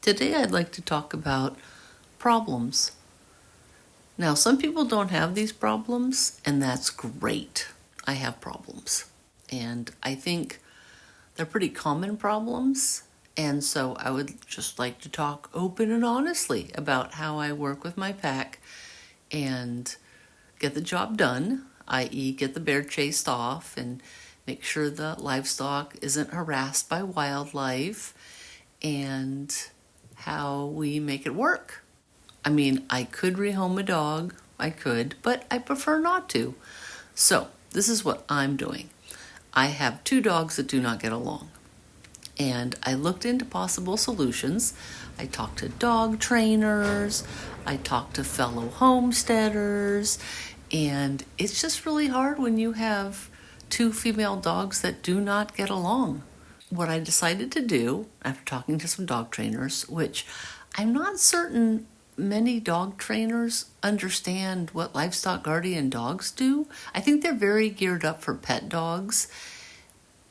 Today I'd like to talk about problems. Now, some people don't have these problems, and that's great. I have problems, and I think they're pretty common problems, and so I would just like to talk open and honestly about how I work with my pack and get the job done, i.e. get the bear chased off and make sure the livestock isn't harassed by wildlife, and how we make it work. I mean, I could rehome a dog, but I prefer not to. So, this is what I'm doing. I have 2 dogs that do not get along. And I looked into possible solutions. I talked to dog trainers, I talked to fellow homesteaders, and it's just really hard when you have 2 female dogs that do not get along. What I decided to do, after talking to some dog trainers, which I'm not certain many dog trainers understand what livestock guardian dogs do. I think they're very geared up for pet dogs.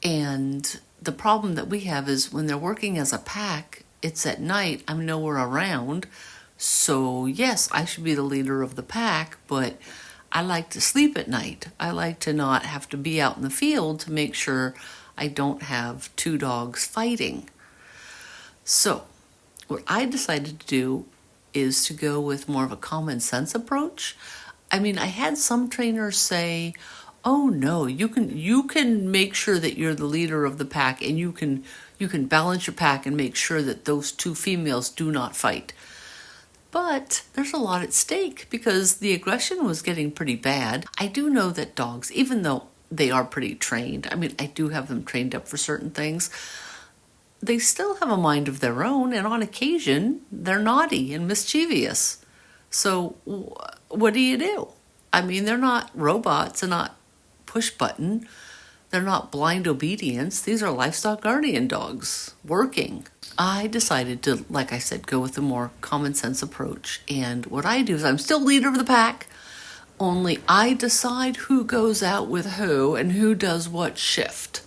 And the problem that we have is when they're working as a pack, it's at night, I'm nowhere around. So yes, I should be the leader of the pack, but I like to sleep at night. I like to not have to be out in the field to make sure I don't have 2 dogs fighting. So what I decided to do is to go with more of a common sense approach. I mean, I had some trainers say, oh no, you can make sure that you're the leader of the pack, and you can balance your pack and make sure that those 2 females do not fight. But there's a lot at stake because the aggression was getting pretty bad. I do know that dogs, even though they are pretty trained, I mean, I do have them trained up for certain things, they still have a mind of their own, and on occasion, they're naughty and mischievous. So what do you do? I mean, they're not robots, they're not push button, they're not blind obedience. These are livestock guardian dogs working. I decided to, like I said, go with a more common sense approach. And what I do is I'm still leader of the pack, only I decide who goes out with who and who does what shift.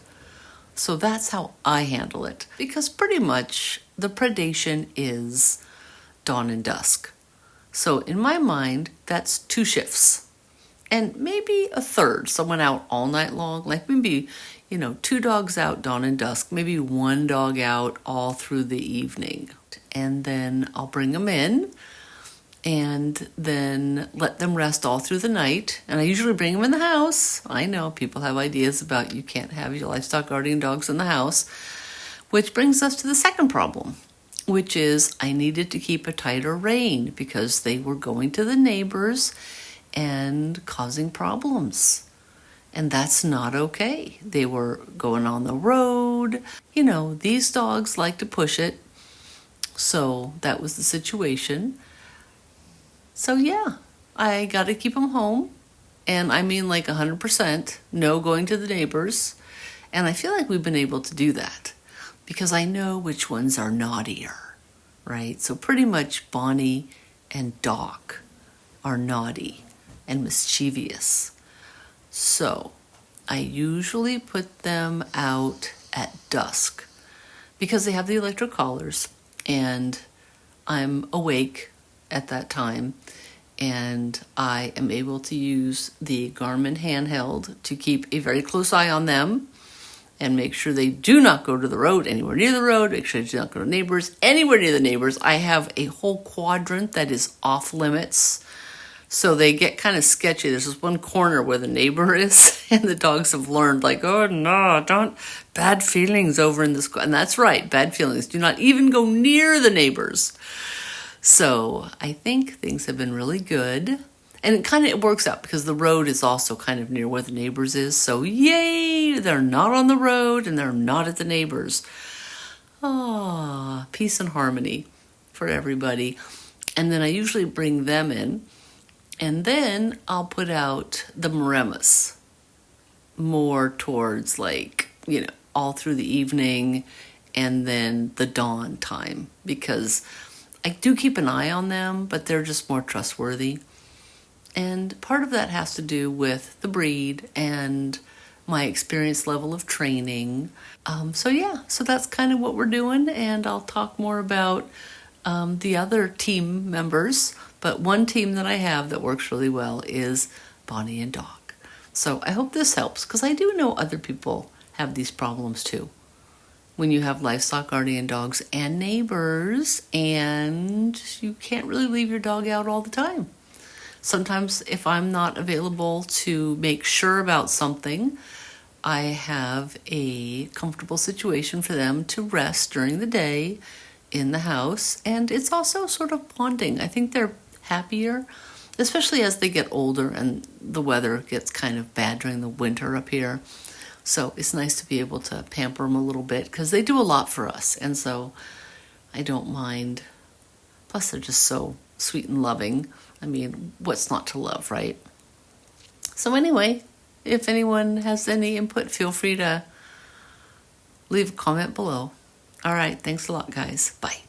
So that's how I handle it, because pretty much the predation is dawn and dusk. So in my mind, that's 2 shifts. And maybe a third, someone out all night long, like maybe, 2 dogs out dawn and dusk, maybe 1 dog out all through the evening. And then I'll bring them in and then let them rest all through the night. And I usually bring them in the house. I know people have ideas about you can't have your livestock guardian dogs in the house, which brings us to the second problem, which is I needed to keep a tighter rein because they were going to the neighbors and causing problems. And that's not okay. They were going on the road. These dogs like to push it. So that was the situation. So yeah, I got to keep them home. And I mean like 100%, no going to the neighbors. And I feel like we've been able to do that because I know which ones are naughtier, right? So pretty much Bonnie and Doc are naughty and mischievous. So I usually put them out at dusk because they have the electric collars and I'm awake at that time, and I am able to use the Garmin handheld to keep a very close eye on them and make sure they do not go to the road, anywhere near the road, make sure they do not go to neighbors, anywhere near the neighbors. I have a whole quadrant that is off limits, so they get kind of sketchy. There's this one corner where the neighbor is, and the dogs have learned, like, oh no, don't, bad feelings over in this, and that's right, bad feelings. Do not even go near the neighbors. So I think things have been really good. And it works out because the road is also kind of near where the neighbors is. So yay, they're not on the road and they're not at the neighbors. Peace and harmony for everybody. And then I usually bring them in. And then I'll put out the Maremas more towards all through the evening and then the dawn time, because I do keep an eye on them, but they're just more trustworthy. And part of that has to do with the breed and my experience level of training. So that's kind of what we're doing, and I'll talk more about the other team members, but one team that I have that works really well is Bonnie and Doc. So I hope this helps, because I do know other people have these problems too. When you have livestock guardian dogs and neighbors, and you can't really leave your dog out all the time. Sometimes if I'm not available to make sure about something, I have a comfortable situation for them to rest during the day in the house. And it's also sort of bonding. I think they're happier, especially as they get older and the weather gets kind of bad during the winter up here. So it's nice to be able to pamper them a little bit, because they do a lot for us. And so I don't mind. Plus, they're just so sweet and loving. I mean, what's not to love, right? So anyway, if anyone has any input, feel free to leave a comment below. All right, thanks a lot, guys. Bye.